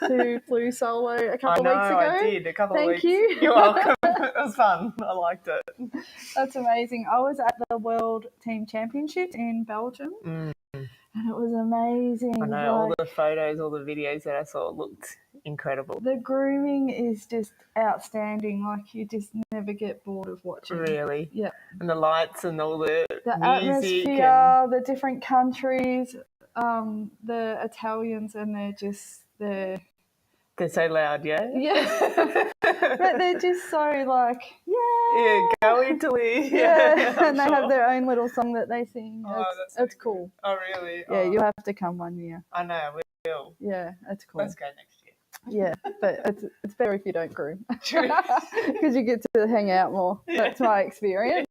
who flew solo a couple I know, of weeks ago. I did a couple of weeks. Thank you. You're welcome. It was fun. I liked it. That's amazing. I was at the World Team Championships in Belgium, and it was amazing. I know, all the photos, all the videos that I saw looked incredible. The grooming is just outstanding. Like, you just never get bored of watching. Really? Yeah. And the lights and all the music atmosphere, the different countries, the Italians, and they're so loud, yeah? Yeah. But they're just so like, yeah, go Italy. Yeah. And they have their own little song that they sing. It's cool. Oh, really? Yeah, you'll have to come one year. I know, we will. Yeah, it's cool. Let's go next year. Yeah, but it's better if you don't groom. True. Because you get to hang out more. That's my experience.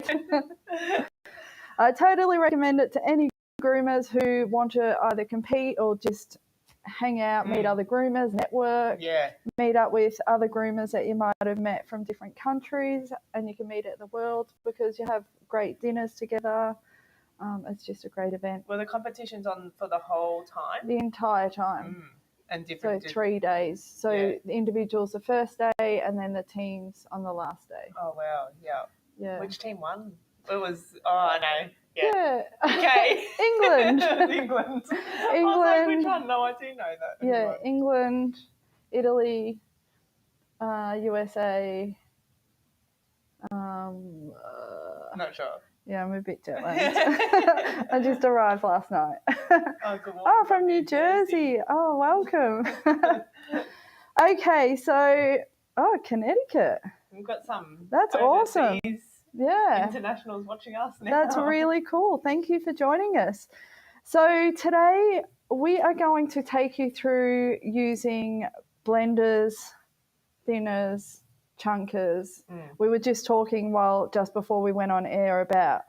I totally recommend it to any groomers who want to either compete or just hang out, meet other groomers, network, meet up with other groomers that you might have met from different countries, and you can meet at the World because you have great dinners together. It's just a great event. Were the competitions on for the whole time? The entire time. And different. So 3 days. So the individuals the first day, and then the teams on the last day. Oh wow! Yeah. Which team won? It was. Oh, I know. Yeah. Okay. England. England. I was like, which one? No, I do know that. Yeah, England, Italy, USA. Not sure. Yeah, I'm a bit jet lagged. I just arrived last night. Oh, good morning. Oh, from New Jersey. Oh, welcome. Okay, so Connecticut. We've got some. That's awesome. Yeah. Internationals watching us now. That's really cool. Thank you for joining us. So today we are going to take you through using blenders, thinners, chunkers. We were just talking just before we went on air about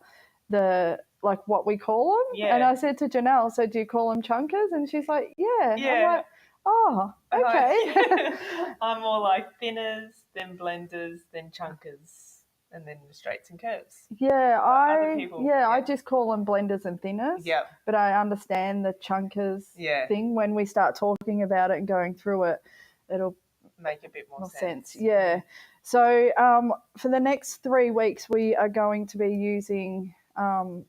what we call them. Yeah. And I said to Janelle, so do you call them chunkers? And she's like, yeah. I'm like, oh, okay. I'm more like thinners, then blenders, then chunkers. And then the straights and curves. Yeah, I just call them blenders and thinners. Yeah. But I understand the chunkers thing. When we start talking about it and going through it, it'll make a bit more sense. Yeah. So for the next 3 weeks, we are going to be using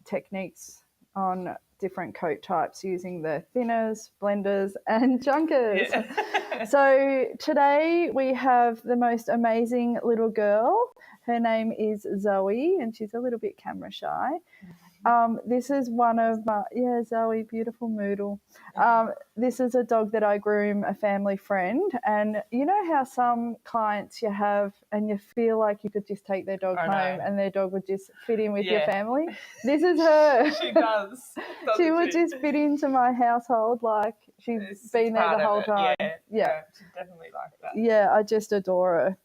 techniques on different coat types using the thinners, blenders, and chunkers. Yeah. So today we have the most amazing little girl. Her name is Zoe, and she's a little bit camera shy. This is one of my, Zoe, beautiful Moodle. This is a dog that I groom, a family friend. And you know how some clients you have and you feel like you could just take their dog home and their dog would just fit in with your family? This is her. She does. She would just fit into my household like she's been there the whole time. Yeah, she's definitely like that. Yeah, I just adore her.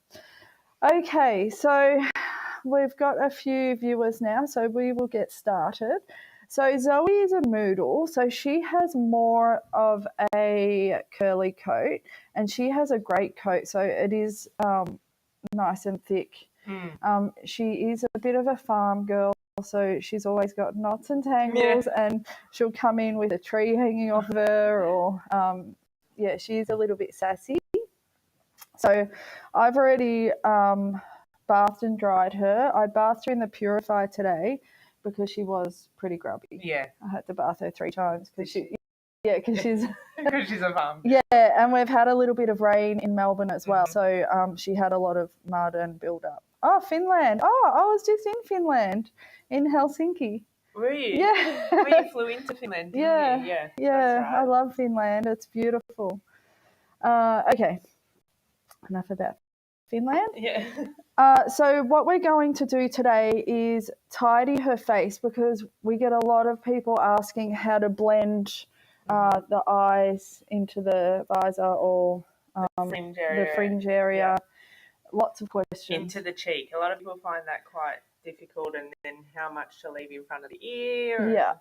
Okay, so we've got a few viewers now, so we will get started. So Zoe is a Moodle, so she has more of a curly coat, and she has a great coat, so it is nice and thick. She is a bit of a farm girl, so she's always got knots and tangles, and she'll come in with a tree hanging off her, or she's a little bit sassy. So I've already bathed and dried her. I bathed her in the purifier today because she was pretty grubby. Yeah. I had to bath her 3 times because she's because she's a farm. Yeah, and we've had a little bit of rain in Melbourne as well. So she had a lot of mud and build up. Oh, Finland. Oh, I was just in Finland, in Helsinki. Were you? Yeah. You flew into Finland, didn't you? Yeah, right. I love Finland. It's beautiful. Okay. Enough about Finland. Yeah. So what we're going to do today is tidy her face because we get a lot of people asking how to blend the eyes into the visor or the fringe area. Lots of questions. Into the cheek. A lot of people find that quite difficult, and then how much to leave in front of the ear. Yeah,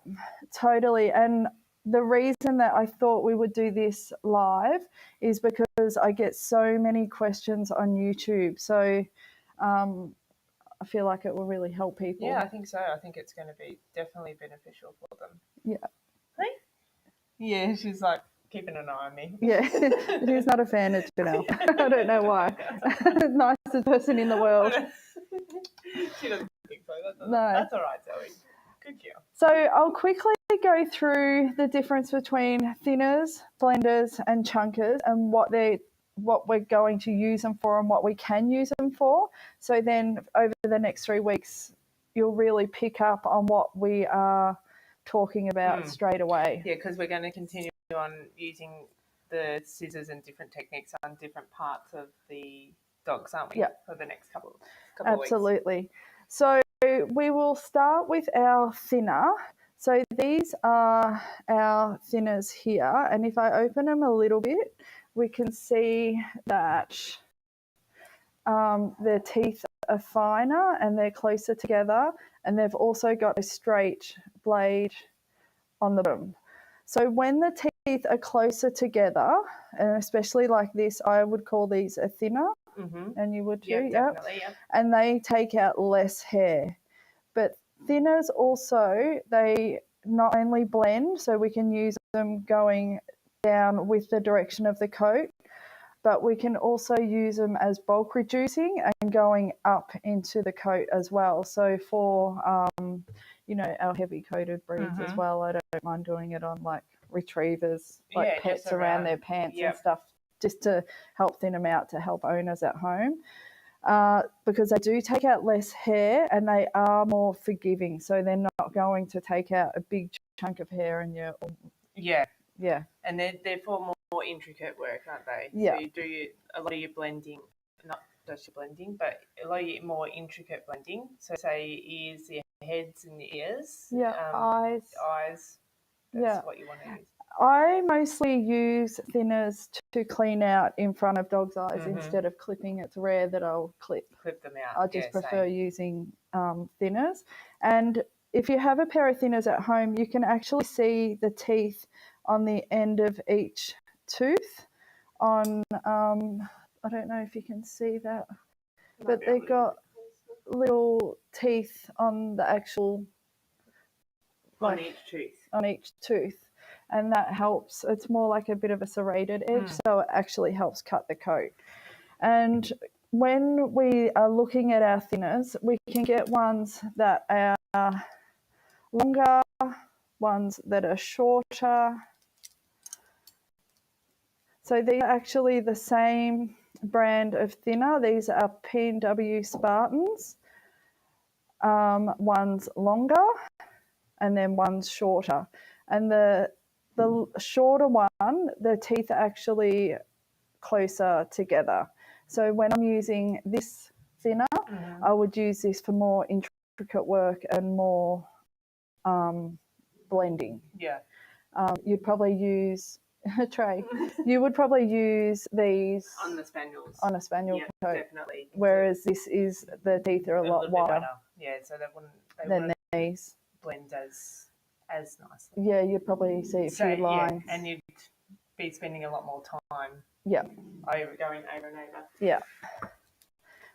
totally. And the reason that I thought we would do this live is because I get so many questions on YouTube. So I feel like it will really help people. Yeah, I think so. I think it's going to be definitely beneficial for them. Yeah. Hey? Yeah, she's like keeping an eye on me. Yeah, he's not a fan of Janelle. I don't know why. Nicest person in the world. She doesn't think so. No. That's all right, Zoe. Good girl. So I'll quickly go through the difference between thinners, blenders, and chunkers, and what we're going to use them for and what we can use them for. So then over the next 3 weeks, you'll really pick up on what we are talking about straight away. Yeah, because we're going to continue on using the scissors and different techniques on different parts of the dogs, aren't we? Yeah. For the next couple of weeks. Absolutely. So we will start with our thinner. So these are our thinners here, and if I open them a little bit, we can see that their teeth are finer and they're closer together, and they've also got a straight blade on the bottom. So when the teeth are closer together, and especially like this, I would call these a thinner, and you would too, definitely, yep. And they take out less hair. But thinners also, they not only blend, so we can use them going down with the direction of the coat, but we can also use them as bulk reducing and going up into the coat as well. So for, our heavy coated breeds as well, I don't mind doing it on like retrievers, like pets around their pants and stuff, just to help thin them out, to help owners at home. Because they do take out less hair and they are more forgiving. So they're not going to take out a big chunk of hair and you're... Yeah. And they're for more intricate work, aren't they? Yeah. So you do a lot of your blending, not just your blending, but a lot of your more intricate blending. So say ears, your heads and your ears. Yeah, eyes. That's what you want to use. I mostly use thinners to clean out in front of dogs' eyes instead of clipping. It's rare that I'll clip them out. I just prefer using thinners. And if you have a pair of thinners at home, you can actually see the teeth on the end of each tooth. On I don't know if you can see that, but they've got little teeth on the actual on each tooth. And that helps. It's more like a bit of a serrated edge, so it actually helps cut the coat. And when we are looking at our thinners, we can get ones that are longer, ones that are shorter. So these are actually the same brand of thinner. These are P&W Spartans. One's longer and then one's shorter. And the shorter one, the teeth are actually closer together. So when I'm using this thinner, I would use this for more intricate work and more blending. Yeah. You'd probably use Trey. You would probably use these on the spaniels. On a spaniel coat. Definitely. Whereas this is, the teeth are a lot wider. Yeah, so they wouldn't these blend as nicely. Yeah, you'd probably see a few lines. Yeah, and you'd be spending a lot more time. Yeah. Going over and over. Yeah.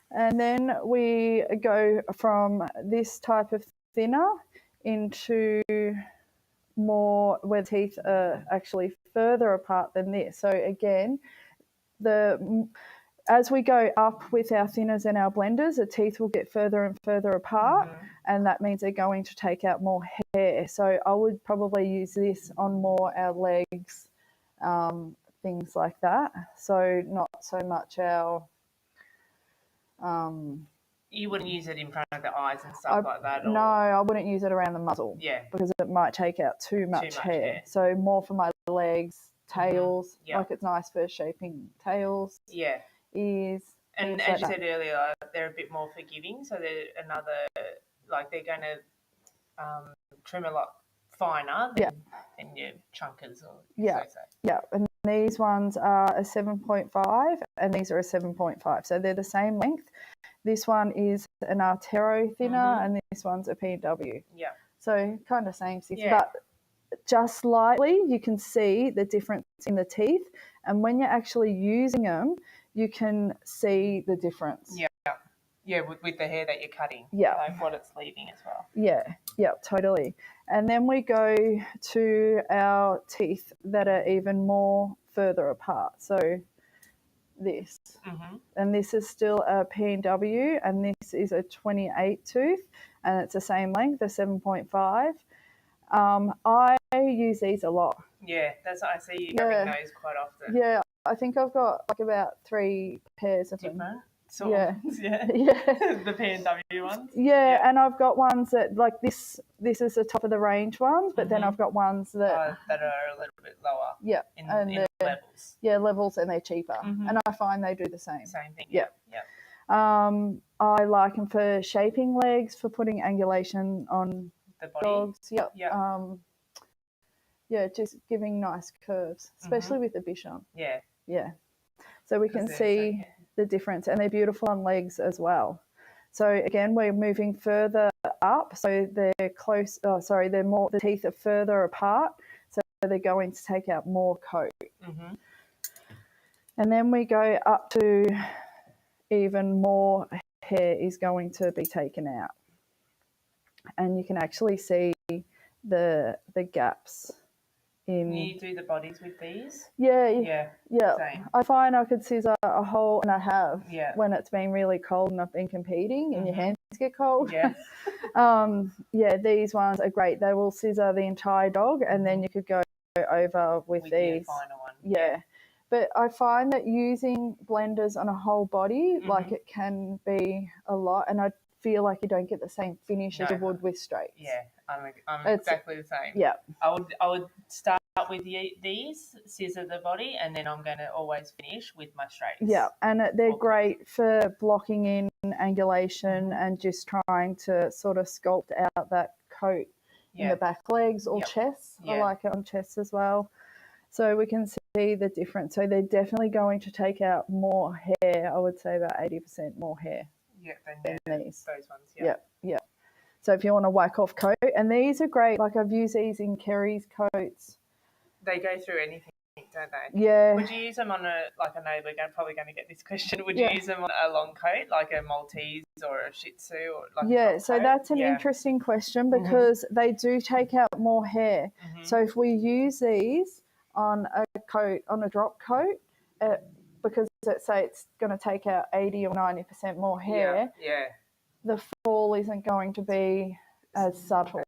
And then we go from this type of thinner into more where the teeth are actually further apart than this. So again, as we go up with our thinners and our blenders, the teeth will get further and further apart, and that means they're going to take out more hair. So I would probably use this on more our legs, things like that. So not so much our... you wouldn't use it in front of the eyes and stuff like that? Or... No, I wouldn't use it around the muzzle. Yeah. Because it might take out too much hair. So more for my legs, tails. Like it's nice for shaping tails. Yeah. Ears. And as you said earlier, they're a bit more forgiving. So they're they're going to trim a lot finer than your chunkers. And these ones are a 7.5 and these are a 7.5. So they're the same length. This one is an Artero thinner and this one's a P&W. Yeah. So kind of same thing. But just slightly you can see the difference in the teeth. And when you're actually using them, you can see the difference. Yeah. Yeah, with the hair that you're cutting. Yeah. Like what it's leaving as well. Yeah. Yep, totally. And then we go to our teeth that are even more further apart. So this. And this is still a P&W, and this is a 28 tooth, and it's the same length, a 7.5. I use these a lot. Yeah, I see you having those quite often. Yeah, I think I've got like about 3 pairs of different them. ones, the P&W ones. Yeah, and I've got ones that like this is the top of the range ones, but then I've got ones that are a little bit lower. Yeah, in levels. Yeah, levels, and they're cheaper, and I find they do the same. Same thing. Yeah. I like them for shaping legs, for putting angulation on the body. Dogs. Yeah, just giving nice curves, especially with the Bichon. Yeah. So we can see the difference, and they're beautiful on legs as well. So again, we're moving further up, so they're close. They're more. The teeth are further apart, so they're going to take out more coat. And then we go up to even more hair is going to be taken out, and you can actually see the gaps. You do the bodies with these? Yeah. Same. I find I could scissor a hole, and I have when it's been really cold and I've been competing and your hands get cold. These ones are great. They will scissor the entire dog, and then you could go over with these. Final one. But I find that using blenders on a whole body, like it can be a lot, and I feel like you don't get the same finish as you would with straights. Yeah, I'm exactly the same. Yeah. I would start with these, scissor the body, and then I'm going to always finish with my straights. Yeah, and they're great for blocking in angulation and just trying to sort of sculpt out that coat in the back legs or chest. I like it on chest as well. So we can see the difference. So they're definitely going to take out more hair. I would say about 80% more hair. Than these. Those ones. Yeah. So if you want to whack off coat, and these are great. Like I've used these in Kerry's coats. They go through anything, don't they? Yeah. Would you use them on I know we're probably going to get this question. Would you use them on a long coat, like a Maltese or a Shih Tzu, or like a so that's an interesting question, because they do take out more hair. So if we use these on a coat, on a drop coat, because let's say it's going to take out 80 or 90% more hair, the fall isn't going to be as subtle.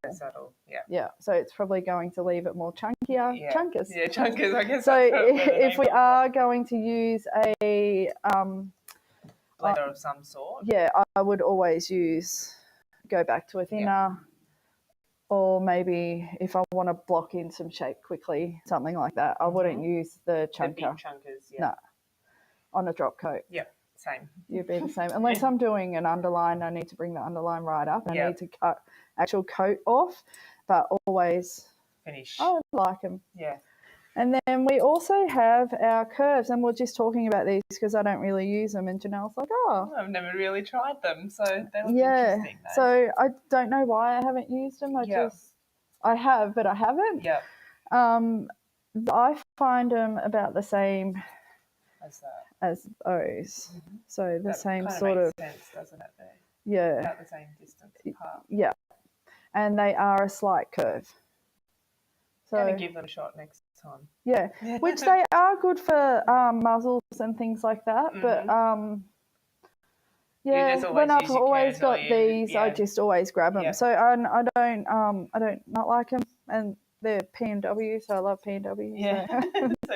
So it's probably going to leave it more chunkier. Chunkers. Yeah, chunkers, I guess. So if we are going to use a blender of some sort. Yeah, I would always go back to a thinner, or maybe if I want to block in some shape quickly, something like that, I wouldn't use the chunker. The big chunkers, No, on a drop coat. Yeah, same. You'd be the same. Unless I'm doing an underline, I need to bring the underline right up. I need to cut actual coat off, but always finish. I like them. Yeah. And then we also have our curves, and we're just talking about these because I don't really use them. And Janelle's like, I've never really tried them, so they look interesting. Though. So I don't know why I haven't used them. I have, but I haven't. Yeah. I find them about the same as those. So the same sort of makes sense, doesn't it? Yeah. About the same distance apart. Yeah. And they are a slight curve. So I'm going to give them a shot next time. Yeah, which they are good for muzzles and things like that. But when I've always got these, I just always grab them. So I don't not like them, and they're P&W, so I love P&W. Yeah, so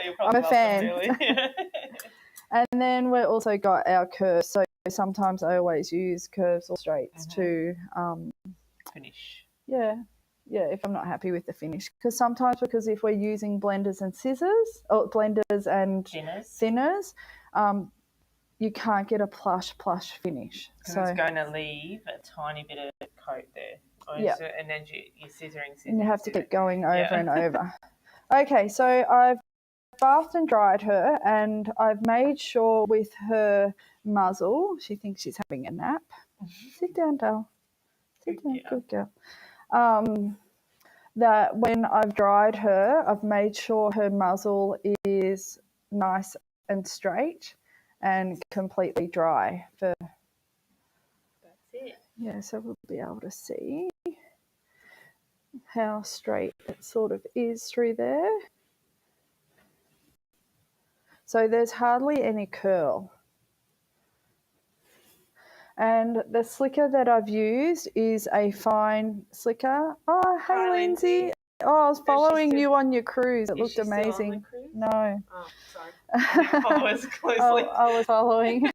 you probably I'm a fan. Them, really. And then we've also got our curves. So sometimes I always use curves or straights to finish. Yeah, if I'm not happy with the finish. Because if we're using blenders and scissors, or blenders and thinners, you can't get a plush finish. So it's going to leave a tiny bit of coat there. And then you're scissoring. And you have to keep going over and over. Okay, so I've bathed and dried her, and I've made sure with her muzzle, she thinks she's having a nap. Sit down, Dale. Sit down, good girl. That when I've dried her, I've made sure her muzzle is nice and straight and completely dry. That's it. Yeah, so we'll be able to see. how straight it sort of is through there. So there's hardly any curl. And the slicker that I've used is a fine slicker. Oh, hey, Hi, Lindsay. Oh, I was following still- you on your cruise. It Is looked she still on the amazing. cruise? No. Oh, sorry. I didn't follow us closely. I was following.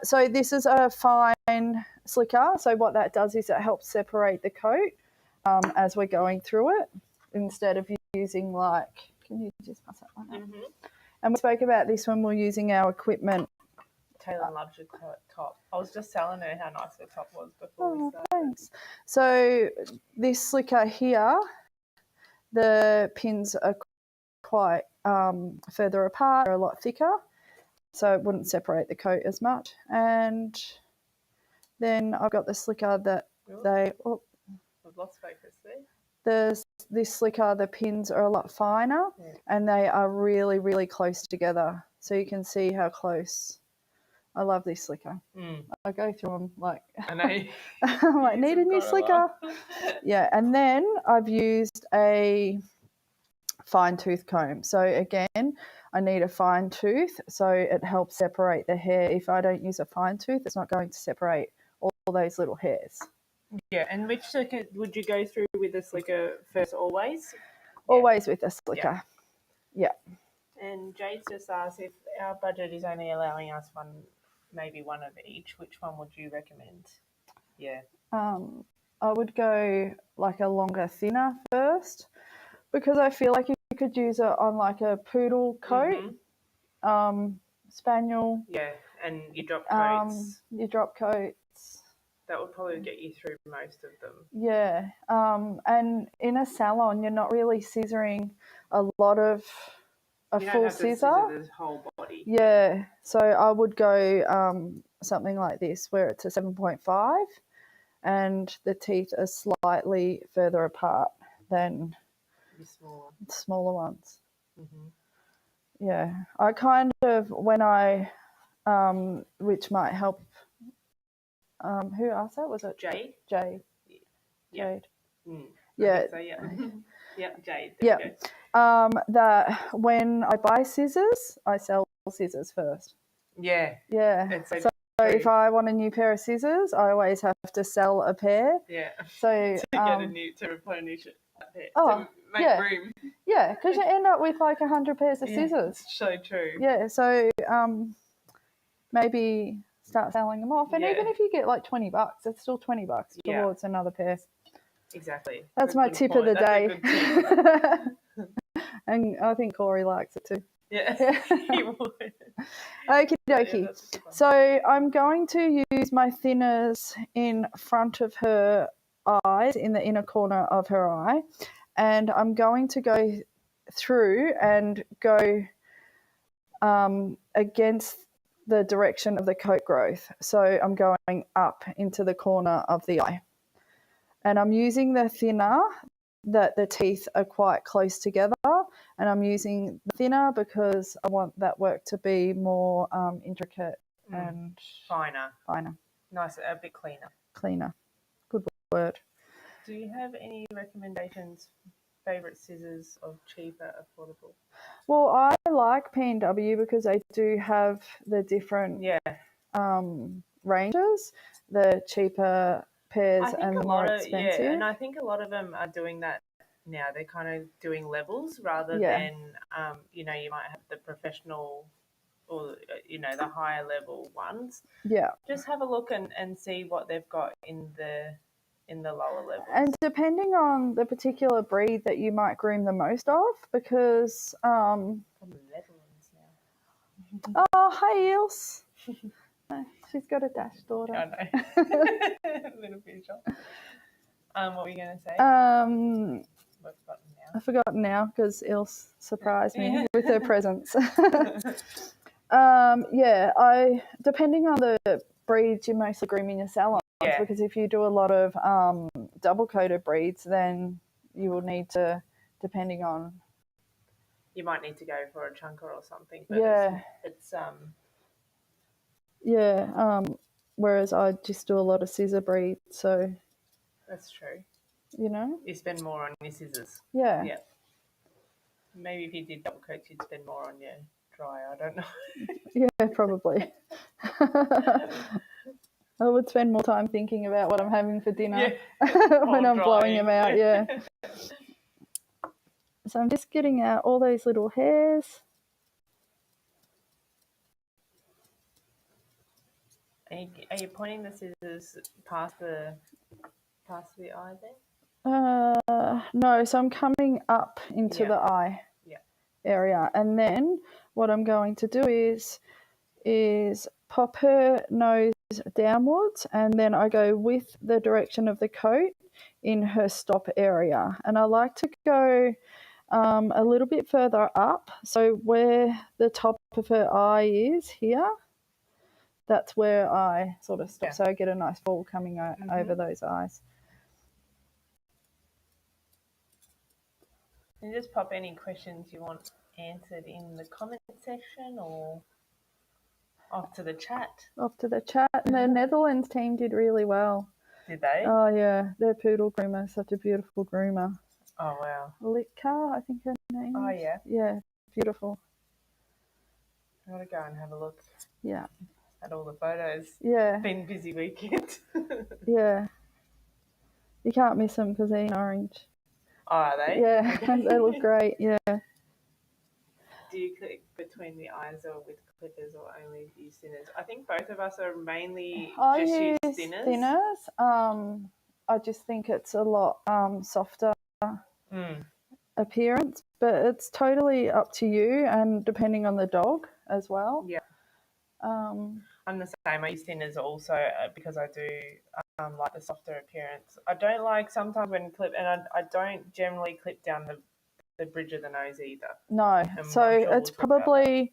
So this is a fine slicker. So what that does is it helps separate the coat as we're going through it, instead of using like, can you just pass that one out? Mm-hmm. And we spoke about this when we're using our equipment. Taylor loves your top. I was just telling her how nice her top was before we started. Thanks. So this slicker here, the pins are quite further apart, they're a lot thicker, so it wouldn't separate the coat as much. And then I've got the slicker that We've lost focus there. this slicker, the pins are a lot finer, and they are really, really close together. So you can see how close. I love this slicker. I go through them like, I know. I'm like, need a new slicker. Yeah, and then I've used a fine tooth comb. So again, I need a fine tooth, so it helps separate the hair. If I don't use a fine tooth, it's not going to separate all those little hairs. Yeah, and which slicker would you go through with the slicker first always? Always with a slicker. Yeah. And Jade just asked, if our budget is only allowing us maybe one of each, which one would you recommend? Yeah. I would go like a longer, thinner first, because I feel like you could use it on like a poodle coat, spaniel. Yeah, and your drop coats. Your drop coats. That would probably get you through most of them. Yeah, and in a salon, you're not really scissoring a lot of you full don't have scissor. To scissor the whole body. Yeah, so I would go something like this, where it's a 7.5, and the teeth are slightly further apart than the smaller ones. Mm-hmm. Yeah, I kind of, when I, which might help. Who asked that? Was it Jade? Jade. Yeah. Jade. Yeah. So, yeah. Yeah, Jade. Yeah. That when I buy scissors, I sell scissors first. Yeah. Yeah. So if I want a new pair of scissors, I always have to sell a pair. Yeah. So to replenish it. To make room. Yeah, because you end up with like 100 pairs of scissors. It's so true. Yeah. So maybe start selling them off, and even if you get like $20, it's still $20 towards another pair. Exactly. That's my tip of the day. And I think Corey likes it too. Yeah. He would. Okie dokie. So I'm going to use my thinners in front of her eyes, in the inner corner of her eye, and I'm going to go through and go against the direction of the coat growth. So I'm going up into the corner of the eye. And I'm using the thinner that the teeth are quite close together, and I'm using the thinner because I want that work to be more intricate and finer. Nice, a bit cleaner. Good word. Do you have any recommendations, favourite scissors of cheaper, affordable? Well, I like P&W because they do have the different ranges, the cheaper pairs and the more expensive. And I think a lot of them are doing that now. They're kind of doing levels rather than, you might have the professional or, the higher level ones. Yeah. Just have a look and see what they've got in the lower levels. And depending on the particular breed that you might groom the most of, because... From the Netherlands now. Oh, hi, Ilse. She's got a Dash daughter. I know. Little picture. What were you going to say? I've forgotten now because Ilse surprised me with her presents. Depending on the breeds you mostly groom in your salons, because if you do a lot of double-coated breeds, then you will need to, depending on... You might need to go for a chunker or something. But it's whereas I just do a lot of scissor breeds, so... That's true. you know. You spend more on your scissors. Yeah. Yeah. Maybe if you did double coats, you'd spend more on your dryer. I don't know. Yeah, probably. I would spend more time thinking about what I'm having for dinner when I'm blowing them out, yeah. So I'm just getting out all those little hairs. Are you pointing the scissors past the eye there? No, so I'm coming up into the eye area, and then what I'm going to do is pop her nose downwards, and then I go with the direction of the coat in her stop area. And I like to go a little bit further up, so where the top of her eye is here, that's where I sort of stop, so I get a nice ball coming over those eyes. And just pop any questions you want answered in the comment section or off to the chat. Off to the chat. And the Netherlands team did really well. Did they? Oh, yeah. Their poodle groomer, such a beautiful groomer. Oh, wow. Litka, I think her name is. Oh, yeah. Yeah, beautiful. I want to go and have a look. Yeah. At all the photos. Yeah. It's been a busy weekend. Yeah. You can't miss them because they're in orange. Oh, are they? Yeah, they look great, yeah. Do you clip between the eyes or with clippers or only use thinners? I think both of us are mainly use thinners. I just think it's a lot softer appearance, but it's totally up to you and depending on the dog as well. Yeah. I'm the same. I use thinners also because I do like the softer appearance. I don't like sometimes when clip, and I don't generally clip down the bridge of the nose either. No, so it's probably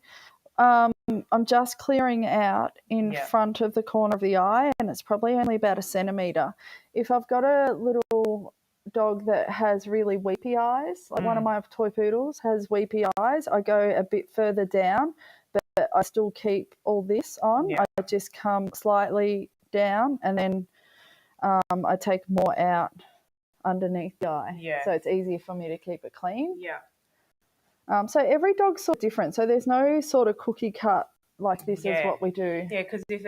I'm just clearing out in front of the corner of the eye, and it's probably only about 1 centimetre. If I've got a little dog that has really weepy eyes, like one of my toy poodles has weepy eyes, I go a bit further down, but I still keep all this on. I just come slightly down, and then I take more out underneath the eye. Yeah. So it's easier for me to keep it clean. Yeah. So every dog's sort of different. So there's no sort of cookie cut like this is what we do. Yeah, because if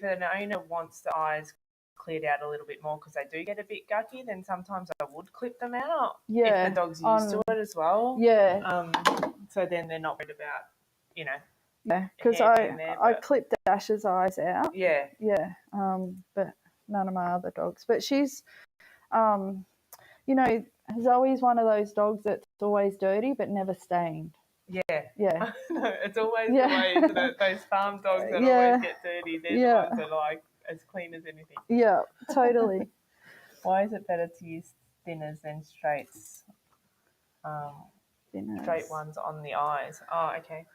an owner wants the eyes cleared out a little bit more because they do get a bit gucky, then sometimes I would clip them out. Yeah. If the dog's used to it as well. Yeah. So then they're not worried about, Yeah, because I clipped Dash's eyes out. Yeah. Yeah. But none of my other dogs. But she's, Zoe's one of those dogs that's always dirty but never stained. Yeah. Yeah. No, it's always the way, isn't it? Those farm dogs that always get dirty, they're the ones that are like as clean as anything. Yeah, totally. Why is it better to use thinners than straights? Straight ones on the eyes. Oh, okay.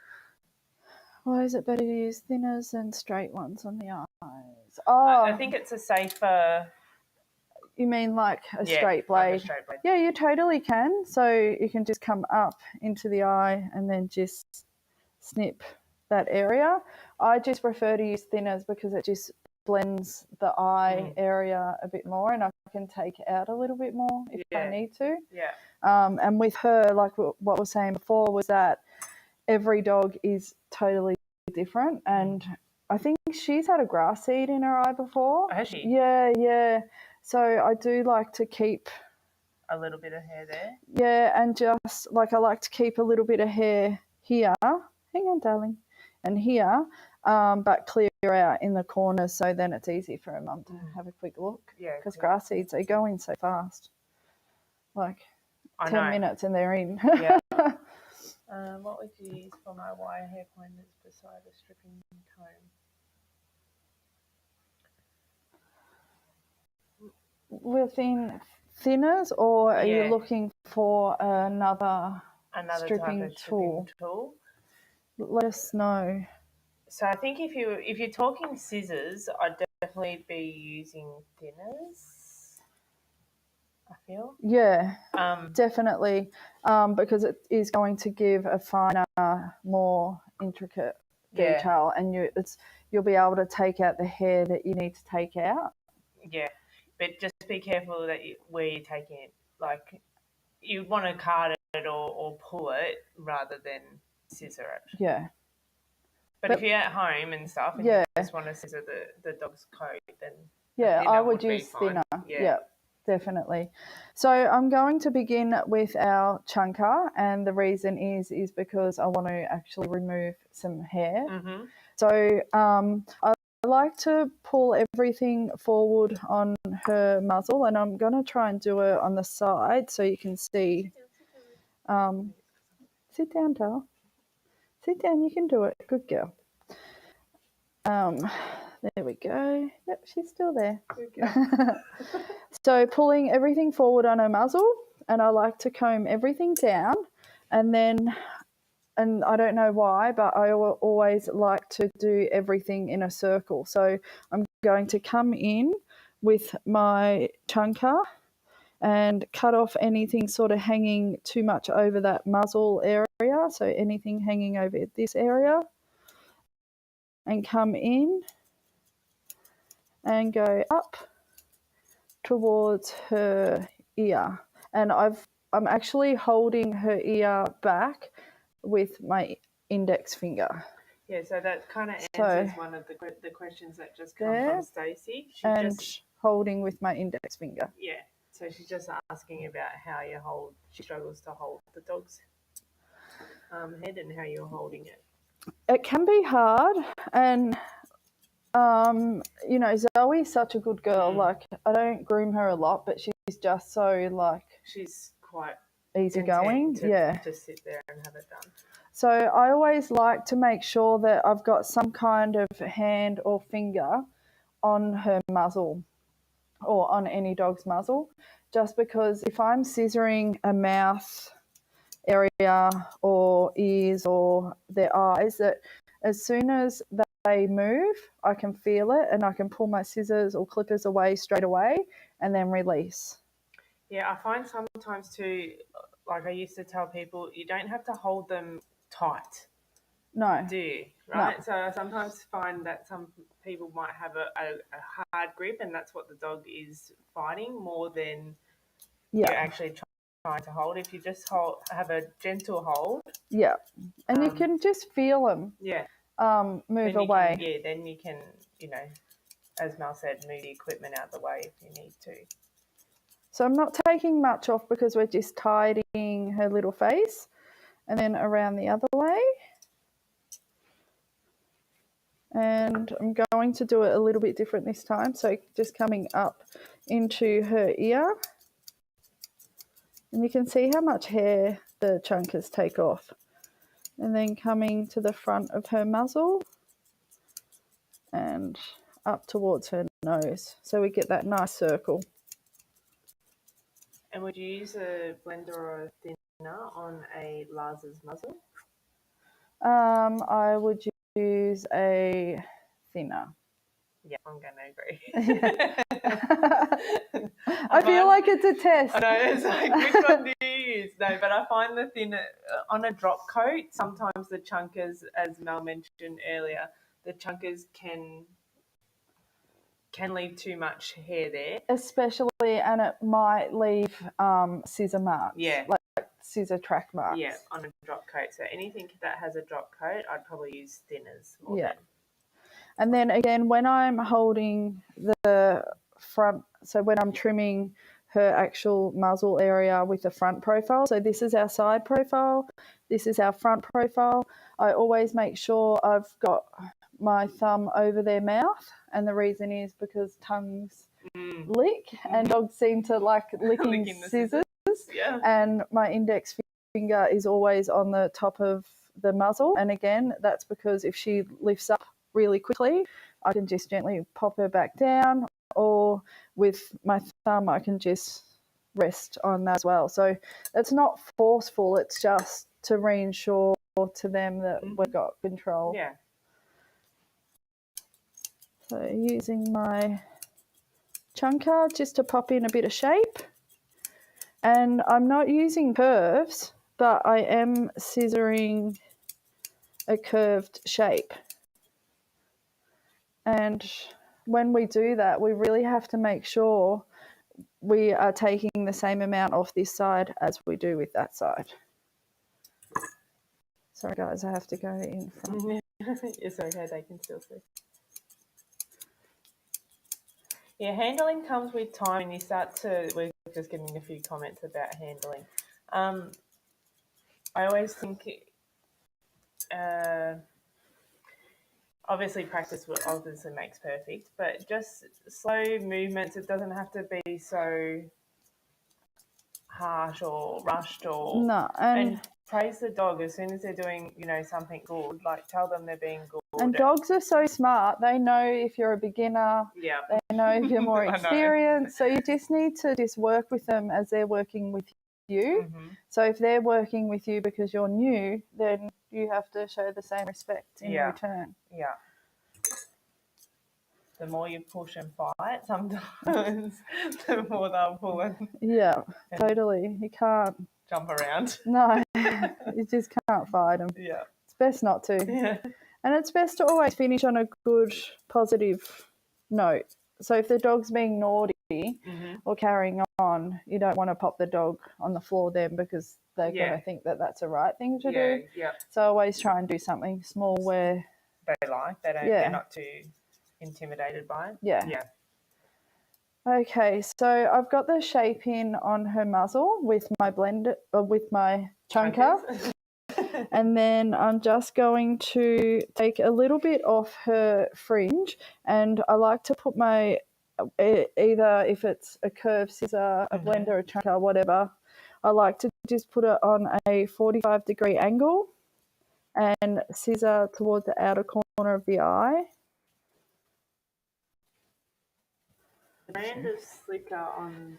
Why is it better to use thinners than straight ones on the eyes? Oh, I think it's a safer... You mean like a straight blade? Like a straight blade. Yeah, you totally can. So you can just come up into the eye and then just snip that area. I just prefer to use thinners because it just blends the eye area a bit more, and I can take it out a little bit more if I need to. Yeah. And with her, like what I was saying before, was that every dog is totally different, and I think she's had a grass seed in her eye before. Has she? Yeah. So I do like to keep a little bit of hair there. Yeah, and just like I like to keep a little bit of hair here. Hang on, darling. And here, but clear out in the corners, so then it's easy for a mum to have a quick look. Yeah. Because grass seeds, they go in so fast. Like 10 minutes and they're in. Yeah. What would you use for my wire hair pointers beside a stripping comb? Within thinners, or are you looking for another stripping tool? Let us know. So I think if you're talking scissors, I'd definitely be using thinners, I feel. Yeah, definitely, because it is going to give a finer, more intricate detail, and you'll be able to take out the hair that you need to take out. Yeah. but just be careful that where you're taking it. Like, you want to card it or pull it rather than scissor it. Yeah. But if you're at home and stuff and you just want to scissor the dog's coat, then I would use thinner. Yeah, definitely. So I'm going to begin with our chunker, and the reason is because I want to actually remove some hair. Mm-hmm. So I like to pull everything forward on her muzzle, and I'm going to try and do it on the side so you can see. Sit down, doll. Sit down, you can do it. Good girl. There we go. Yep, she's still there. Good girl. So pulling everything forward on her muzzle, and I like to comb everything down, and I don't know why, but I always like to do everything in a circle. So I'm going to come in with my chunker and cut off anything sort of hanging too much over that muzzle area. So anything hanging over this area, and come in and go up towards her ear. And I'm actually holding her ear back with my index finger. Yeah, so that kind of answers one of the questions that just come from Stacey. Holding with my index finger. Yeah, so she's just asking about how she struggles to hold the dog's head and how you're holding it. It can be hard, and Zoe's such a good girl. Like, I don't groom her a lot, but she's just so she's quite easygoing. To sit there and have it done. So I always like to make sure that I've got some kind of hand or finger on her muzzle or on any dog's muzzle, just because if I'm scissoring a mouth area or ears or their eyes, that as soon as they move, I can feel it and I can pull my scissors or clippers away straight away and then release. Yeah, I find sometimes too, like I used to tell people, you don't have to hold them tight. No. Do you? Right? No. So I sometimes find that some people might have a hard grip, and that's what the dog is fighting more than you're actually trying to hold. If you just have a gentle hold. Yeah. And you can just feel them. Yeah. Move away. Then you can, as Mel said, move the equipment out of the way if you need to. So I'm not taking much off because we're just tidying her little face, and then around the other way. And I'm going to do it a little bit different this time. So just coming up into her ear. And you can see how much hair the chunkers take off. And then coming to the front of her muzzle and up towards her nose. So we get that nice circle. And would you use a blender or a thinner on a Lars's muzzle? I would use a thinner. Yeah, I'm going to agree. I feel like it's a test. I know, it's like, which one do you use? No, but I find the thinner, on a drop coat, sometimes the chunkers, as Mel mentioned earlier, the chunkers can leave too much hair there. Especially, and it might leave scissor marks. Yeah. Like scissor track marks. Yeah, on a drop coat. So anything that has a drop coat, I'd probably use thinners more than. And then again, when I'm holding the front, so when I'm trimming her actual muzzle area with the front profile, so this is our side profile, this is our front profile, I always make sure I've got my thumb over their mouth, and the reason is because tongues lick, and dogs seem to like licking scissors. Yeah. And my index finger is always on the top of the muzzle, and again, that's because if she lifts up really quickly, I can just gently pop her back down, or with my thumb I can just rest on that as well. So it's not forceful, it's just to reinsure to them that we've got control. Yeah. So using my chunker just to pop in a bit of shape. And I'm not using curves, but I am scissoring a curved shape. And when we do that, we really have to make sure we are taking the same amount off this side as we do with that side. Sorry guys, I have to go in front. It's okay, they can still see. Yeah, handling comes with time, and you start to. We're just getting a few comments about handling. I always think, obviously, practice will obviously makes perfect, but just slow movements. It doesn't have to be so harsh or rushed or No, and praise the dog as soon as they're doing, something good. Like tell them they're being good. and dogs are so smart. They know if you're a beginner. Yeah. They know if you're more experienced. So you just need to just work with them as they're working with you. Mm-hmm. So if they're working with you because you're new, then you have to show the same respect in return. Yeah. The more you push and fight, sometimes the more they'll pull and Yeah, totally. You can't jump around. No, you just can't fight them. Yeah. It's best not to. Yeah. And it's best to always finish on a good, positive note. So if the dog's being naughty or carrying on, you don't want to pop the dog on the floor then because they're going to think that that's the right thing to do. Yeah. So always try and do something small where they're not too intimidated by it. Yeah. Okay, so I've got the shape in on her muzzle with my blender, with my chunker. And then I'm just going to take a little bit off her fringe, and I like to put my, either if it's a curved scissor, a blender, a chunker, whatever, I like to just put it on a 45-degree angle and scissor towards the outer corner of the eye. The brand of slicker on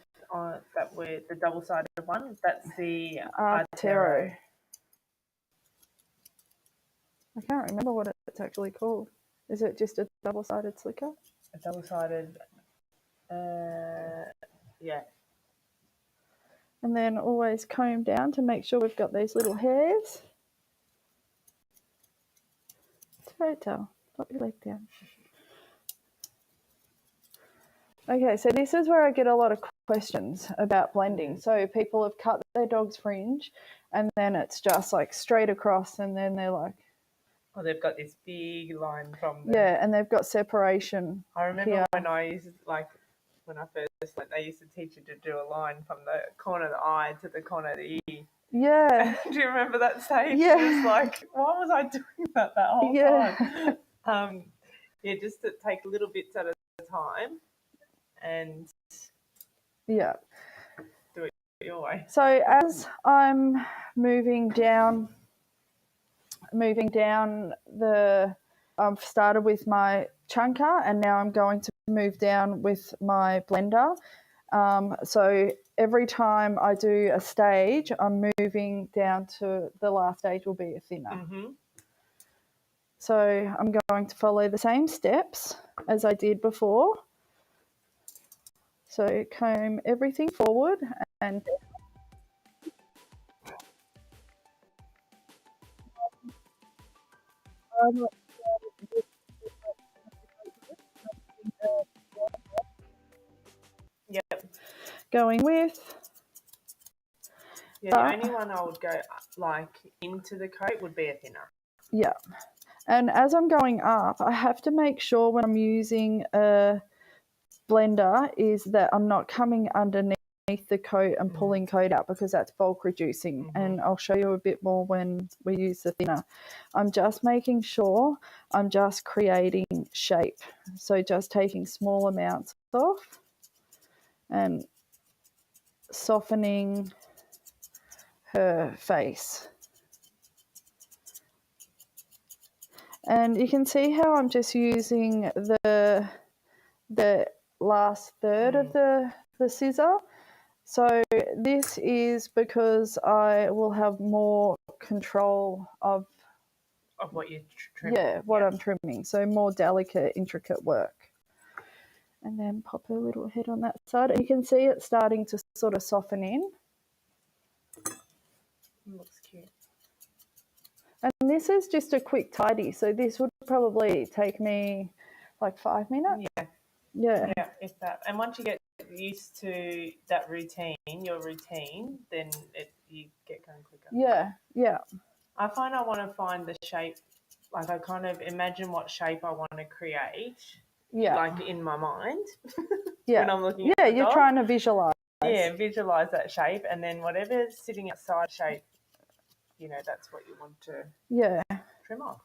that we're the double-sided one, that's the Artero. I can't remember what it's actually called. Is it just a double-sided slicker? A double-sided, yeah. And then always comb down to make sure we've got these little hairs. Toto, put your leg down. Okay, so this is where I get a lot of questions about blending. So people have cut their dog's fringe and then it's just like straight across and then they're like... Oh, they've got this big line from the... Yeah, and they've got separation. I remember when I used when I first went, they used to teach you to do a line from the corner of the eye to the corner of the ear. Yeah. Do you remember that stage? Yeah. It was like, why was I doing that whole time? Just to take little bits at a time and do it your way. So as I'm moving down I've started with my chunker and now I'm going to move down with my blender. So every time I do a stage, I'm moving down to the last stage will be a thinner. Mm-hmm. So I'm going to follow the same steps as I did before. So comb everything forward and Yep. Going with. Yeah, the only one I would go into the coat would be a thinner. Yeah. And as I'm going up, I have to make sure when I'm using a blender is that I'm not coming underneath the coat and pulling coat out because that's bulk reducing. And I'll show you a bit more when we use the thinner. I'm just making sure I'm just creating shape. So just taking small amounts off and softening her face. And you can see how I'm just using the last third of the scissor. So this is because I will have more control of what you're trimming. Yeah, what I'm trimming. So more delicate, intricate work. And then pop a little head on that side. And you can see it starting to sort of soften in. Looks cute. And this is just a quick tidy. So this would probably take me like 5 minutes. Yeah, if that. And once you get used to that your routine, then you get going quicker. Yeah. I want to find the shape, like I kind of imagine what shape I want to create, like in my mind. When I'm looking at the you're dog. trying to visualize. Yeah, visualize that shape, and then whatever's sitting outside shape, that's what you want to trim off.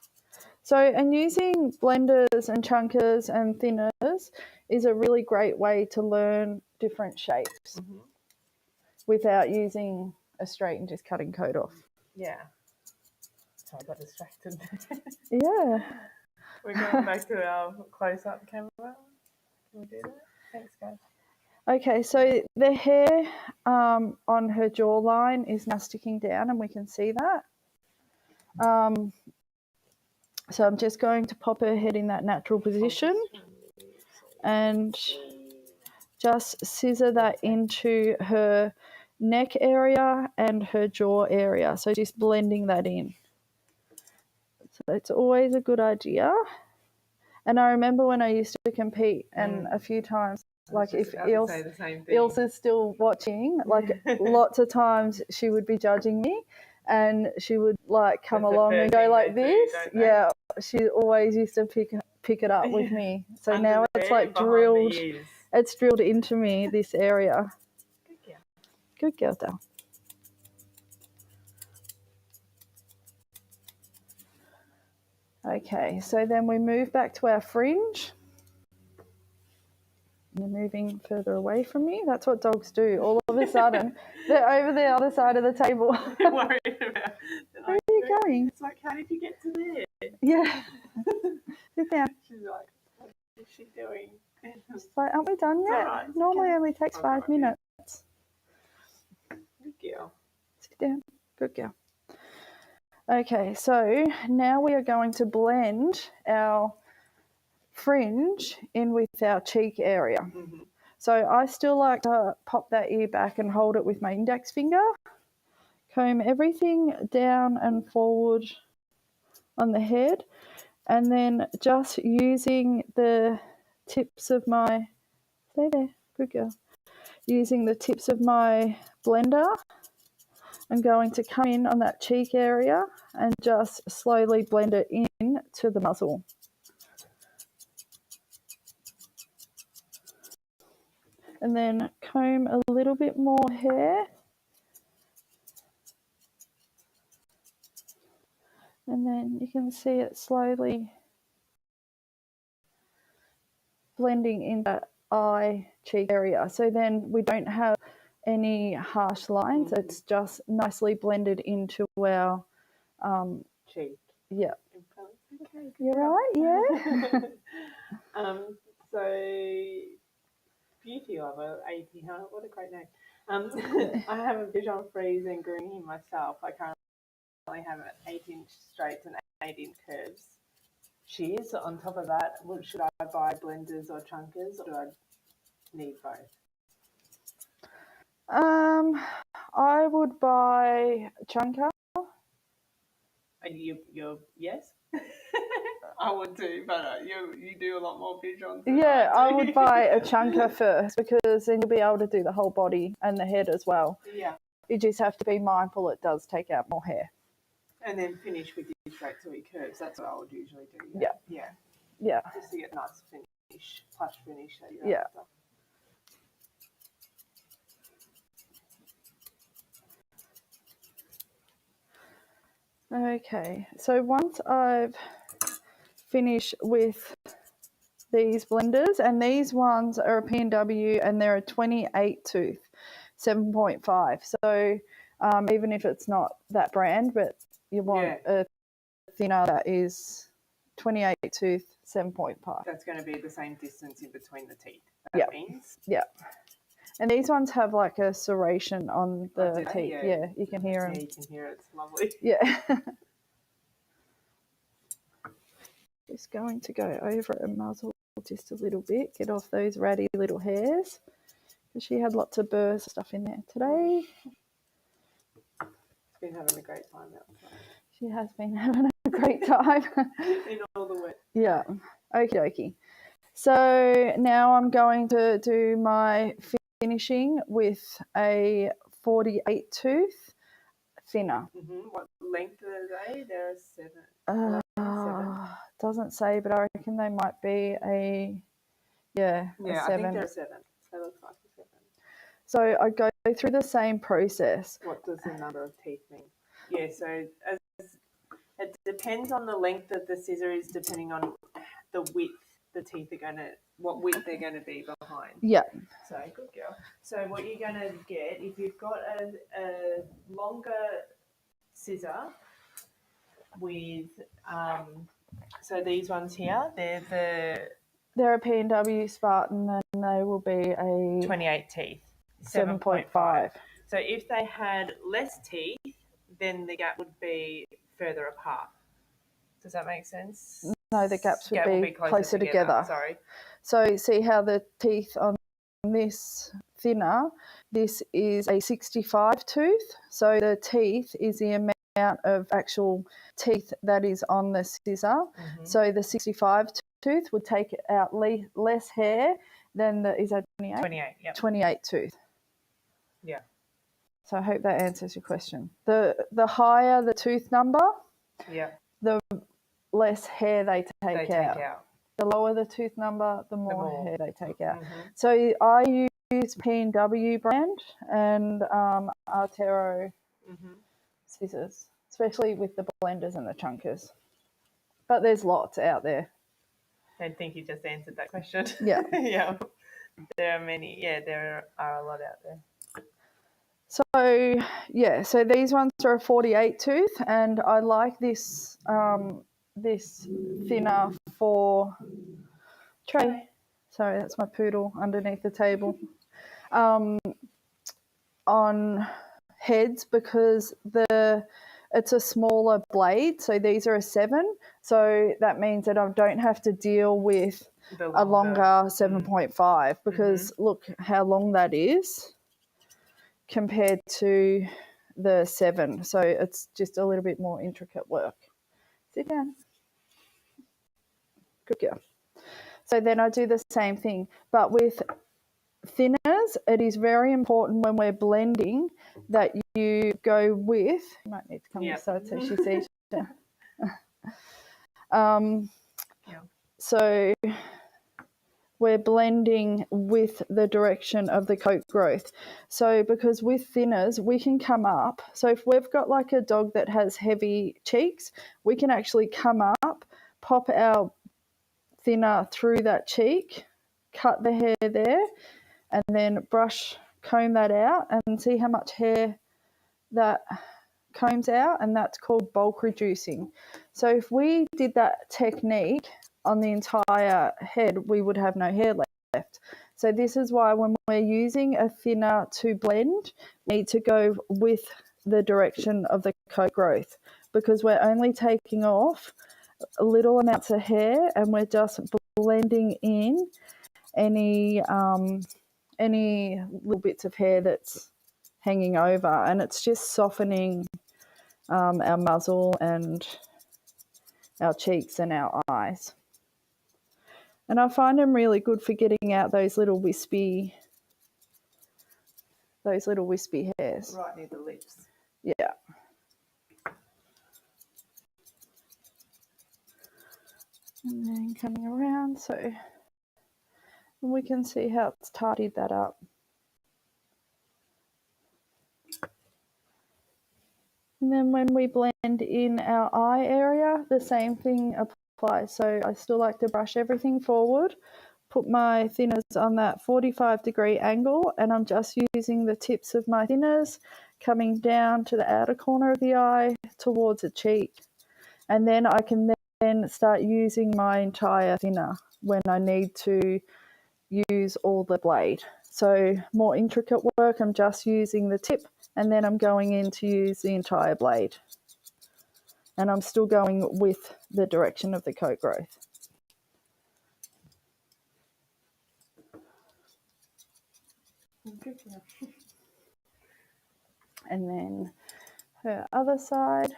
So, and using blenders and chunkers and thinners is a really great way to learn different shapes without using a straight and just cutting coat off. Yeah. So I got distracted. Yeah. We're going back to our close-up camera. Can we do that? Thanks, guys. Okay, so the hair on her jawline is now sticking down, and we can see that. So I'm just going to pop her head in that natural position and just scissor that into her neck area and her jaw area. So just blending that in. So it's always a good idea. And I remember when I used to compete, and a few times, like if Ilse's still watching, like lots of times she would be judging me, and she would like come along and go like this. Yeah, she always used to pick it up with me. So now it's like drilled. It's drilled into me, this area. Good girl, Dal. Okay, so then we move back to our fringe. You're moving further away from me. That's what dogs do. All of a sudden, they're over the other side of the table. Worried about. Where are you going? It's like, how did you get to there? Yeah. Sit down. She's like, what is she doing? She's like, aren't we done yet? Right, Normally only takes 5 minutes. Good girl. Sit down. Good girl. Okay, so now we are going to blend our fringe in with our cheek area. So I still like to pop that ear back and hold it with my index finger, comb everything down and forward on the head, and then just using the tips of my, stay there, good girl, using the tips of my blender, I'm going to come in on that cheek area and just slowly blend it in to the muzzle. And then comb a little bit more hair. And then you can see it slowly blending in that eye cheek area. So then we don't have any harsh lines. It's just nicely blended into our cheek. Yeah. Okay. You're right, yeah. So beauty of a 80, huh? What a great name. I have a vision freeze and grooming myself. I currently have 8-inch straights and 8-inch curves. Shears on top of that. Should I buy blenders or chunkers, or do I need both? I would buy a chunker. You're yes. I would too, but you do a lot more pigeons. Yeah, I would buy a chunker first, because then you'll be able to do the whole body and the head as well. Yeah. You just have to be mindful it does take out more hair. And then finish with your straights or your curves. That's what I would usually do. Yeah. Just to get a nice finish, plush finish. Yeah. Okay, so once I've finished with these blenders, and these ones are a P&W and they're a 28 tooth, 7.5. So even if it's not that brand, but you want a thinner that is 28 tooth, 7.5. That's going to be the same distance in between the teeth. That means. Yeah. And these ones have like a serration on the teeth. Yeah, you can hear them. Yeah, you can hear it. It's lovely. Yeah. Just going to go over a muzzle just a little bit, get off those ratty little hairs. She had lots of burrs stuff in there today. She's been having a great time outside. She has been having a great time. In all the wet. Yeah. Okie dokie. So now I'm going to do my finishing with a 48 tooth thinner. What length are they? They're a 7. Doesn't say, but I reckon they might be a 7. I think they're a 7. They look like a 7. So I go through the same process. What does the number of teeth mean? Yeah, so it depends on the length of the scissor is depending on the width the teeth are going to, what width they're going to be behind. Yeah. So, good girl. So what you're going to get, if you've got a longer scissor with, so these ones here, they're a P&W Spartan and they will be a 28 teeth. 7.5. So if they had less teeth, then the gap would be further apart. Does that make sense? No, the gaps would be closer together. Sorry. So see how the teeth on this thinner, this is a 65 tooth. So the teeth is the amount of actual teeth that is on the scissor. So the 65 tooth would take out less hair than the, is that 28? 28, yeah. 28 tooth. Yeah. So I hope that answers your question. The higher the tooth number, the less hair they take out. The lower the tooth number, the more hair they take out. So I use P&W brand and Artero scissors, especially with the blenders and the chunkers. But there's lots out there. I think you just answered that question. Yeah. Yeah. There are many. Yeah, there are a lot out there. So, so these ones are a 48 tooth, and I like this this thinner for Trey. Sorry, that's my poodle underneath the table. On heads because it's a smaller blade, so these are a 7. So that means that I don't have to deal with a longer 7.5 because look how long that is compared to the 7. So it's just a little bit more intricate work. Sit down. Good girl. So then I do the same thing, but with thinners, it is very important when we're blending that you go with, you might need to come this side so she sees. So we're blending with the direction of the coat growth. So because with thinners, we can come up. So if we've got like a dog that has heavy cheeks, we can actually come up, pop our thinner through that cheek, cut the hair there, and then comb that out and see how much hair that combs out, and that's called bulk reducing. So if we did that technique on the entire head, we would have no hair left. So this is why when we're using a thinner to blend, we need to go with the direction of the coat growth because we're only taking off little amounts of hair and we're just blending in any little bits of hair that's hanging over, and it's just softening our muzzle and our cheeks and our eyes. And I find them really good for getting out those little wispy hairs. Right near the lips. Yeah. And then coming around, so we can see how it's tidied that up. And then when we blend in our eye area, the same thing applies. So I still like to brush everything forward, put my thinners on that 45-degree angle, and I'm just using the tips of my thinners coming down to the outer corner of the eye towards the cheek. And then I can then start using my entire thinner when I need to use all the blade. So more intricate work, I'm just using the tip, and then I'm going in to use the entire blade. And I'm still going with the direction of the coat growth. And then her other side.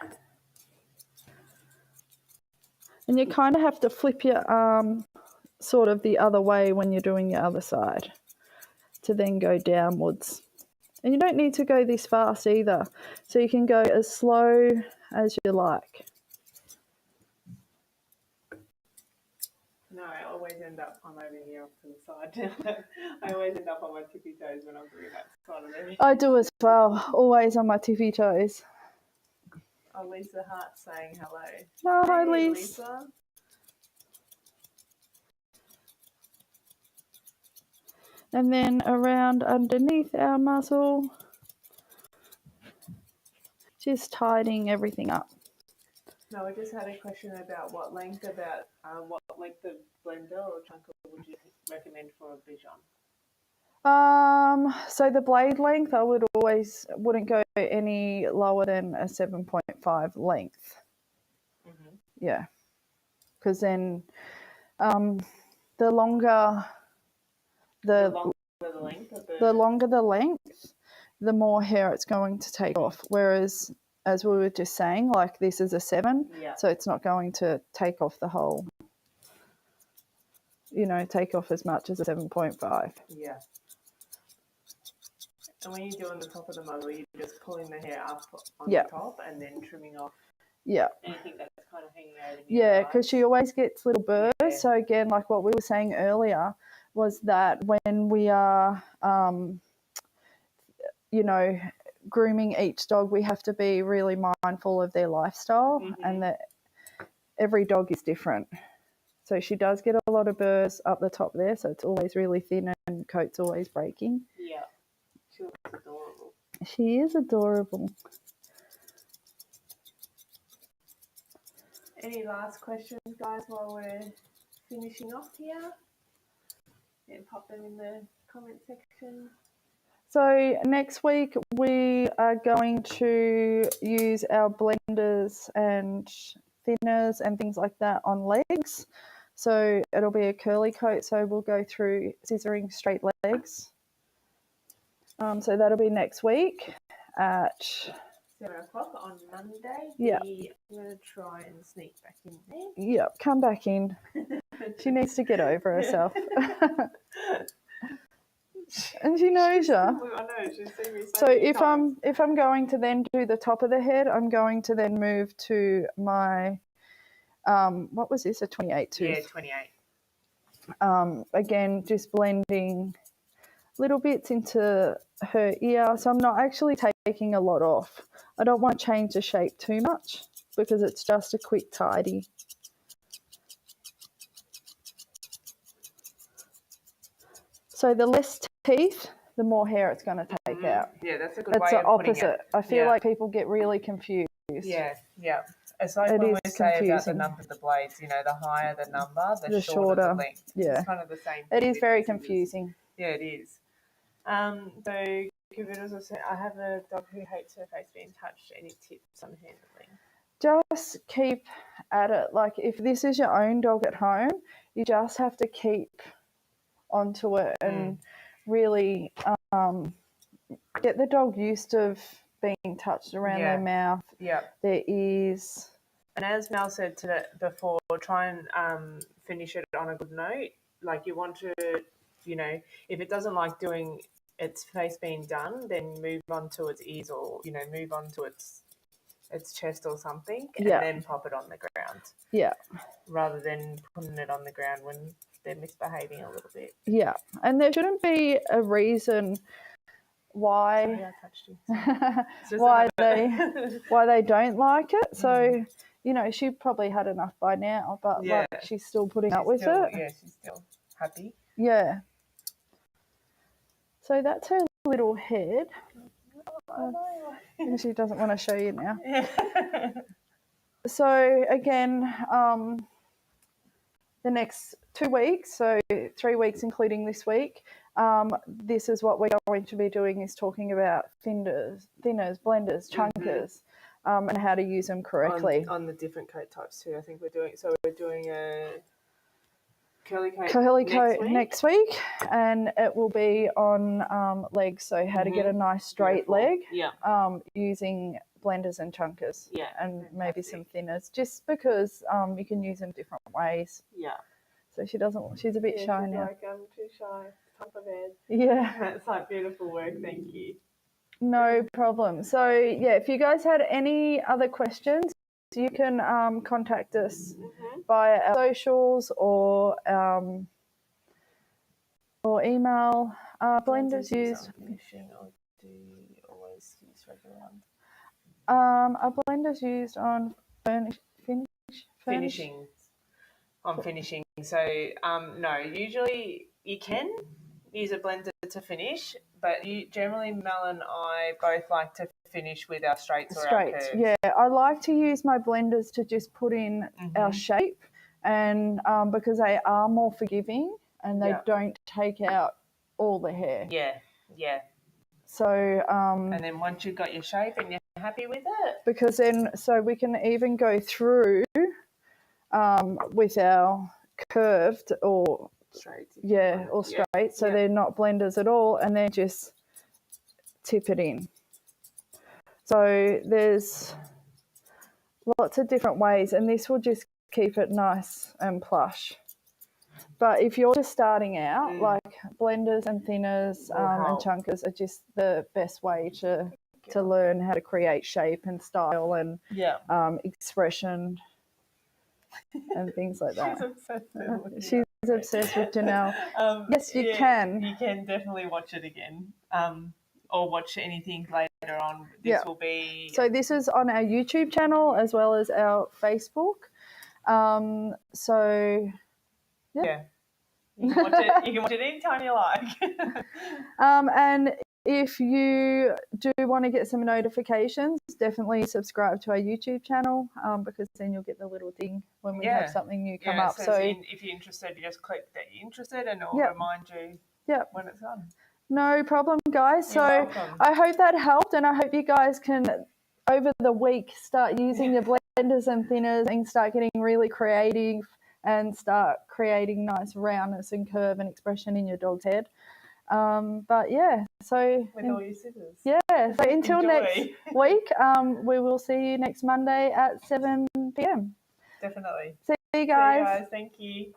And you kind of have to flip your arm sort of the other way when you're doing your other side to then go downwards. And you don't need to go this fast either. So you can go as slow as you like. No, I always end up, I'm over here off to the side. I always end up on my tippy toes when I'm doing that side of it. I do as well, always on my tippy toes. Oh, Lisa Hart saying hello. Oh, hi, Hey, Lisa. And then around underneath our muzzle, just tidying everything up. No, I just had a question about what length of blender or chunker would you recommend for a Bichon? So the blade length, I wouldn't go any lower than a 7.5 length. Mm-hmm. Yeah, because then the longer the longer the length, the more hair it's going to take off. Whereas, as we were just saying, like this is a 7, so it's not going to take off the whole, take off as much as a 7.5. Yeah. And when you're doing the top of the muzzle, you're just pulling the hair up on the top and then trimming off anything that's kind of hanging over. Yeah, because she always gets little burrs. Yeah. So again, like what we were saying earlier, was that when we are, grooming each dog, we have to be really mindful of their lifestyle and that every dog is different. So she does get a lot of burrs up the top there, so it's always really thin and coat's always breaking. Yeah, she looks adorable. She is adorable. Any last questions, guys, while we're finishing off here? And pop them in the comment section. So next week we are going to use our blenders and thinners and things like that on legs. So it'll be a curly coat, so we'll go through scissoring straight legs. So that'll be next week at 7 o'clock on Monday. Yeah. I'm going to try and sneak back in there. Yeah, come back in. She needs to get over herself. And she knows you. I know, she's seen me so if I'm going to then do the top of the head, I'm going to then move to my what was this, a 28 tooth? Yeah, 28. Again, just blending little bits into her ear. So I'm not actually taking a lot off. I don't want to change the shape too much because it's just a quick tidy. So the less teeth, the more hair it's going to take out. Yeah, that's a good way It's of the opposite. It. I feel like people get really confused. Yeah. It's like when we say about the number of the blades, the higher the number, the shorter the length. Yeah. It's kind of the same thing. It is very confusing. Yeah, it is. So Kavita's also, I have a dog who hates her face being touched. Any tips on handling? Just keep at it. Like if this is your own dog at home, you just have to keep onto it and really get the dog used to being touched around their mouth, their ears. And as Mel said before, try and finish it on a good note. Like you want to, if it doesn't like doing its face being done, then move on to its ears or, move on to its chest or something and then pop it on the ground. Yeah. Rather than putting it on the ground when they're misbehaving a little bit. Yeah. And there shouldn't be a reason why Sorry, I touched you. why they don't like it. So, she probably had enough by now, but she's still putting up with it. Yeah, she's still happy. Yeah. So that's her little head. And she doesn't want to show you now. So again, the next 2 weeks, so 3 weeks including this week, this is what we're going to be doing, is talking about thinners, blenders, chunkers, and how to use them correctly. On the different coat types too, I think we're doing a curly coat next week, and it will be on legs, so how to get a nice straight leg using blenders and chunkers and maybe some thinners, just because you can use them different ways. Yeah. So she doesn't. She's a bit shy she's now. like, I'm too shy. It's time for bed. Yeah. That's like beautiful work. Thank you. No problem. So yeah, if you guys had any other questions, you can contact us via our socials or email. Blenders used. Finishing, or do you always use regular ones? Are blenders used on Finishing. On finishing. So no, usually you can use a blender to finish, but generally Mel and I both like to finish with our straights or our curves. Yeah, I like to use my blenders to just put in our shape, and because they are more forgiving and they don't take out all the hair. Yeah. So and then once you've got your shape and you're happy with it, because then so we can even go through with our curved or straight. or straight, so they're not blenders at all, and then just tip it in. So there's lots of different ways, and this will just keep it nice and plush. But if you're just starting out, like blenders and thinners and chunkers are just the best way to learn how to create shape and style and expression and things like that. She's obsessed with Janelle. Yes, you can. You can definitely watch it again. Or watch anything later on. This will be... So this is on our YouTube channel as well as our Facebook. You can watch it anytime you like. And if you do want to get some notifications, definitely subscribe to our YouTube channel because then you'll get the little ding when we have something new come up. So if you're interested, you just click that you're interested and it'll remind you when it's done. No problem, guys. You're so welcome. I hope that helped, and I hope you guys can, over the week, start using your blenders and thinners and start getting really creative and start creating nice roundness and curve and expression in your dog's head. But yeah, so with all your scissors. Yeah, so until next week, we will see you next Monday at 7 p.m. Definitely. See you guys. Thank you.